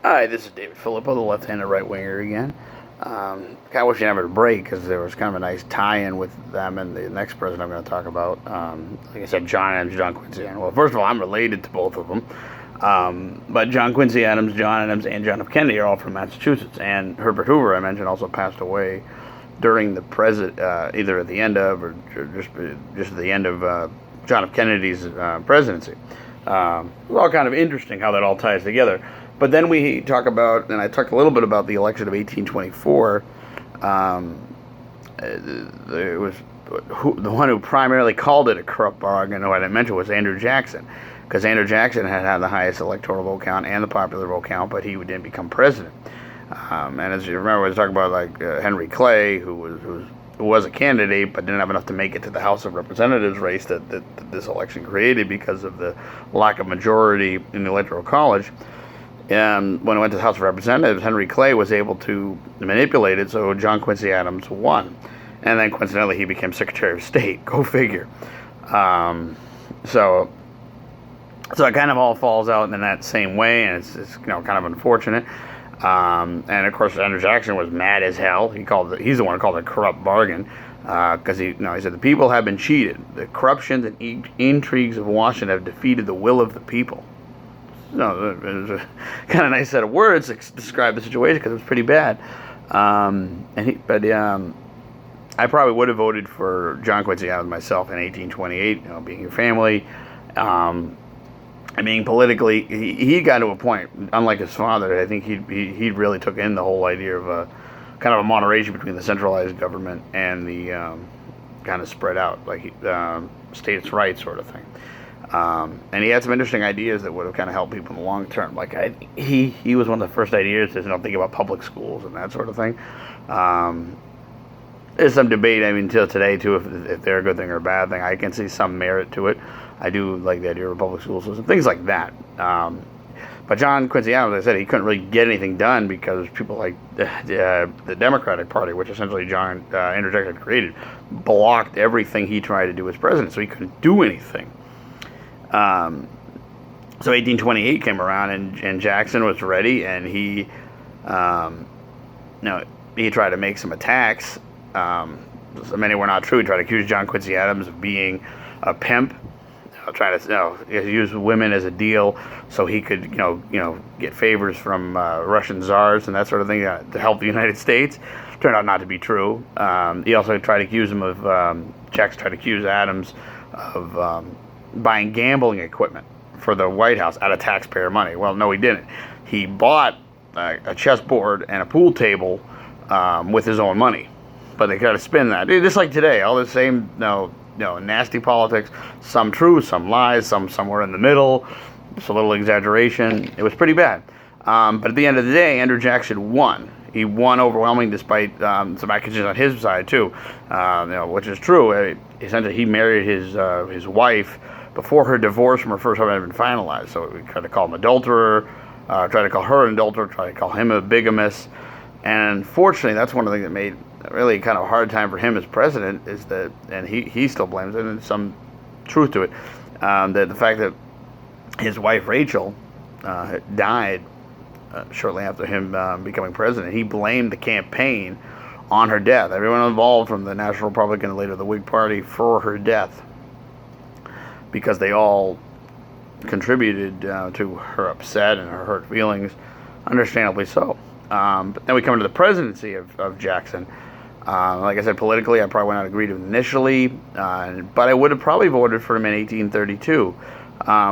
Hi, this is David Filippo, the left-handed right-winger again. Kind of wish you never to break because there was kind of a nice tie-in with them and the next president I'm going to talk about. Like I said, John Adams, John Quincy Adams. Well, first of all, I'm related to both of them. But John Quincy Adams, John Adams, and John F. Kennedy are all from Massachusetts. And Herbert Hoover, I mentioned, also passed away during the either at the end of or just at the end of John F. Kennedy's presidency. It's all kind of interesting how that all ties together. But then we talk about, and I talked a little bit about the election of 1824. It was the one who primarily called it a corrupt bargain, who I didn't mention, was Andrew Jackson, because Andrew Jackson had the highest electoral vote count and the popular vote count, but he didn't become president. And as you remember, we was talking about Henry Clay, who was a candidate but didn't have enough to make it to the House of Representatives race that this election created because of the lack of majority in the Electoral College. And when it went to the House of Representatives, Henry Clay was able to manipulate it, so John Quincy Adams won. And then coincidentally, he became Secretary of State. Go figure. So it kind of all falls out in that same way, and it's kind of unfortunate. And of course, Andrew Jackson was mad as hell. He's the one who called it a corrupt bargain, because he said the people have been cheated. The corruptions and intrigues of Washington have defeated the will of the people. It was a kind of nice set of words to describe the situation because it was pretty bad. I probably would have voted for John Quincy Adams myself in 1828. Being your family, and being politically, he got to a point. Unlike his father, I think he really took in the whole idea of kind of a moderation between the centralized government and the kind of spread out, states' rights sort of thing. And he had some interesting ideas that would have kind of helped people in the long term. He was one of the first ideas to think about public schools and that sort of thing. There's some debate, until today too, if they're a good thing or a bad thing. I can see some merit to it. I do like the idea of a public school system, things like that. But John Quincy Adams, as I said, he couldn't really get anything done because people like the Democratic Party, which essentially Andrew Jackson created, blocked everything he tried to do as president, so he couldn't do anything. So 1828 came around, and Jackson was ready, and he tried to make some attacks. So many were not true. He tried to accuse John Quincy Adams of being a pimp, trying to use women as a deal so he could get favors from Russian czars and that sort of thing to help the United States. Turned out not to be true. He also tried to accuse him of Jackson tried to accuse Adams of buying gambling equipment for the White House out of taxpayer money. Well, no, he didn't. He bought a chessboard and a pool table with his own money. But they try to spin that. Just like today, all the same nasty politics, some true, some lies, some somewhere in the middle, just a little exaggeration. It was pretty bad. But at the end of the day, Andrew Jackson won. He won overwhelming despite some accusations on his side too, which is true. Essentially, he married his wife before her divorce from her first husband had been finalized. So we tried to call him an adulterer, tried to call her an adulterer, tried to call him a bigamist. And unfortunately, that's one of the things that made really kind of a hard time for him as president, is that, and he still blames it, and there's some truth to it, that the fact that his wife Rachel died shortly after him becoming president. He blamed the campaign on her death. Everyone involved, from the National Republican and later the Whig Party, for her death, because they all contributed to her upset and her hurt feelings, understandably so. But then we come to the presidency of Jackson. Like I said, politically, I probably would not agree to him initially, but I would have probably voted for him in 1832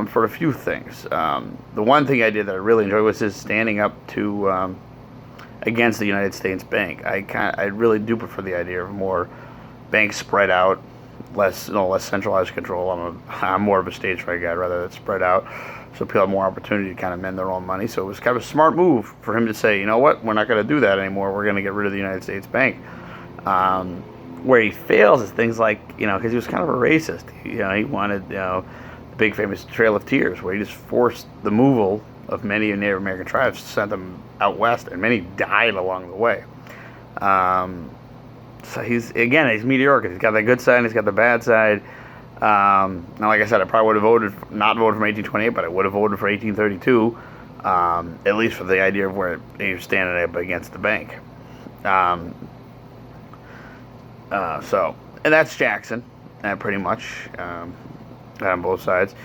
for a few things. The one thing I did that I really enjoyed was his standing up to against the United States Bank. I really do prefer the idea of more banks spread out, less centralized control. I'm more of a states right guy, rather than spread out, so people have more opportunity to kind of mend their own money. So it was kind of a smart move for him to say, you know what, we're not going to do that anymore. We're going to get rid of the United States Bank. Where he fails is things like, because he was kind of a racist. He wanted, the big famous Trail of Tears, where he just forced the removal of many Native American tribes, sent them out west, and many died along the way. So he's mediocre. He's got the good side and he's got the bad side. Now, like I said, I probably would have not voted from 1828, but I would have voted for 1832 at least for the idea of where he was standing up against the bank. Um, and that's Jackson, pretty much, on both sides.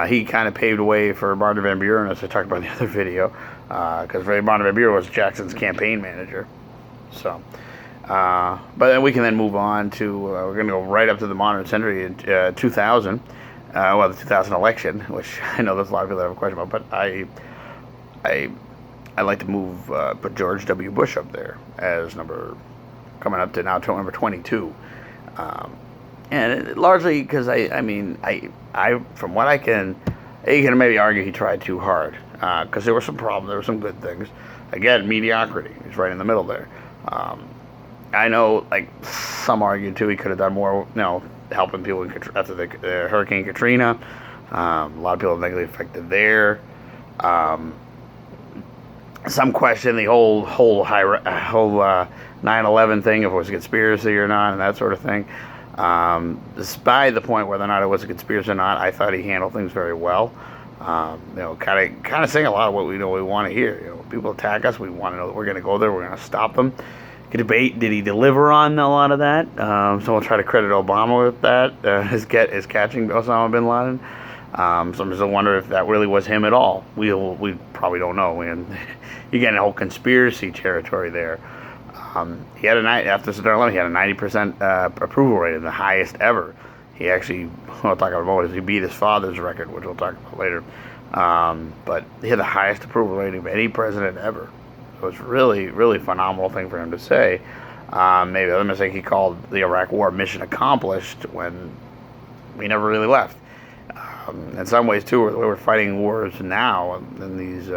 He kind of paved the way for Martin Van Buren, as I talked about in the other video, because Martin Van Buren was Jackson's campaign manager. So, but then we can then move on to, we're going to go right up to the modern century in 2000, the 2000 election, which I know there's a lot of people that have a question about, but I like to move, put George W. Bush up there as coming up to now number 22. And largely because I from what you can maybe argue he tried too hard, because there were some problems, there were some good things. Again, mediocrity, he's right in the middle there. I know, like, some argue too, he could have done more, helping people after the Hurricane Katrina. A lot of people negatively affected there. Some question the whole 9/11 thing, if it was a conspiracy or not, and that sort of thing. Despite the point whether or not it was a conspiracy or not, I thought he handled things very well. Kind of saying a lot of what we want to hear. People attack us, we want to know that we're going to go there, we're going to stop them. Debate, did he deliver on a lot of that? So we'll try to credit Obama with that, his catching Osama bin Laden. So I'm just wondering if that really was him at all. We probably don't know. And you get in a whole conspiracy territory there. He had after September 11th, he had a 90% approval rating, the highest ever. He actually, we'll talk about he beat his father's record, which we'll talk about later. But he had the highest approval rating of any president ever. So it's really, really phenomenal thing for him to say. Maybe the other mistake, he called the Iraq War mission accomplished when we never really left. In some ways, too, we're fighting wars now, and these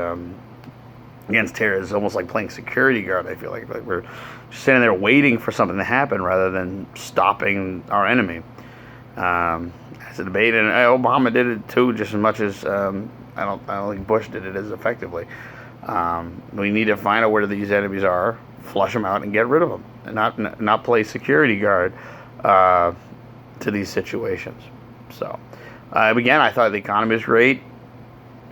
against terrorists, almost like playing security guard. I feel like we're just sitting there waiting for something to happen rather than stopping our enemy. It's a debate, and Obama did it too, just as much as I don't think Bush did it as effectively. We need to find out where these enemies are, flush them out, and get rid of them, and not play security guard to these situations. So, again, I thought the economy was great.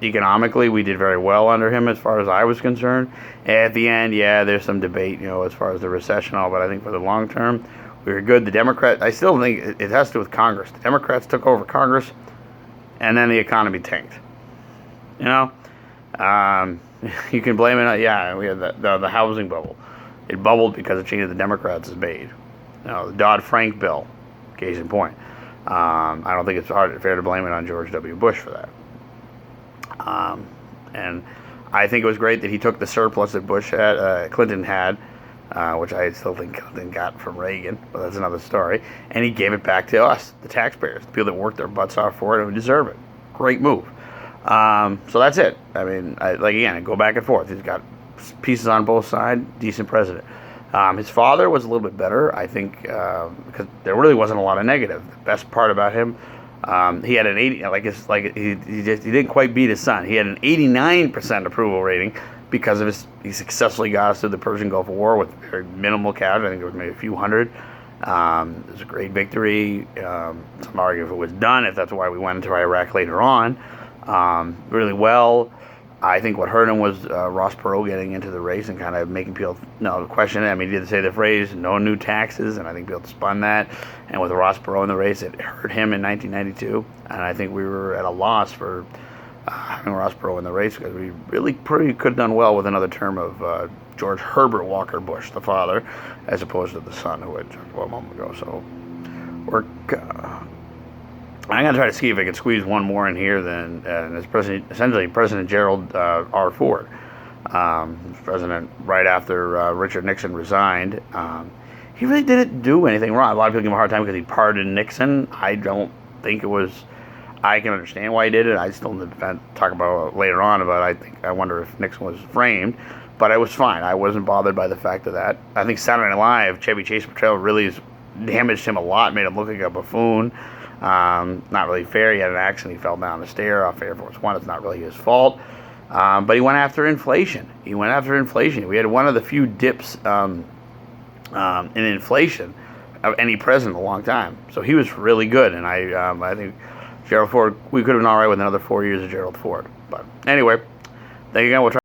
Economically, we did very well under him as far as I was concerned. At the end, there's some debate, as far as the recession and all, but I think for the long term, we were good. The Democrats, I still think it has to do with Congress. The Democrats took over Congress, and then the economy tanked. You can blame it. We had the housing bubble. It bubbled because of changes the Democrats has made. The Dodd-Frank bill, case in point. I don't think it's fair to blame it on George W. Bush for that. And I think it was great that he took the surplus that Clinton had, which I still think Clinton got from Reagan, but that's another story, and he gave it back to us, the taxpayers, the people that worked their butts off for it and deserve it. Great move. So that's it. I go back and forth. He's got pieces on both sides. Decent president. His father was a little bit better, I think, because there really wasn't a lot of negative. The best part about him, he had an 80, he didn't quite beat his son. He had an 89% approval rating because of he successfully got us through the Persian Gulf War with very minimal casualties. I think it was maybe a few hundred. It was a great victory. Some argue if it was done, if that's why we went into Iraq later on. Really well. I think what hurt him was Ross Perot getting into the race and kind of making people question it. He did say the phrase "no new taxes," and I think people spun that. And with Ross Perot in the race, it hurt him in 1992. And I think we were at a loss for having Ross Perot in the race because we really could have done well with another term of George Herbert Walker Bush, the father, as opposed to the son who had talked about a moment ago. So I'm going to try to see if I can squeeze one more in here. As President Gerald R. Ford, president right after Richard Nixon resigned. He really didn't do anything wrong. A lot of people give him a hard time because he pardoned Nixon. I don't think it was. I can understand why he did it. I still talk about later on about. I wonder if Nixon was framed, but it was fine. I wasn't bothered by the fact of that. I think Saturday Night Live, Chevy Chase portrayal really damaged him a lot. Made him look like a buffoon. Not really fair. He had an accident. He fell down the stair off Air Force One. It's not really his fault. But he went after inflation. We had one of the few dips in inflation of any president in a long time. So he was really good. And I think Gerald Ford, we could have been all right with another 4 years of Gerald Ford. But anyway, Thank you again. We'll try.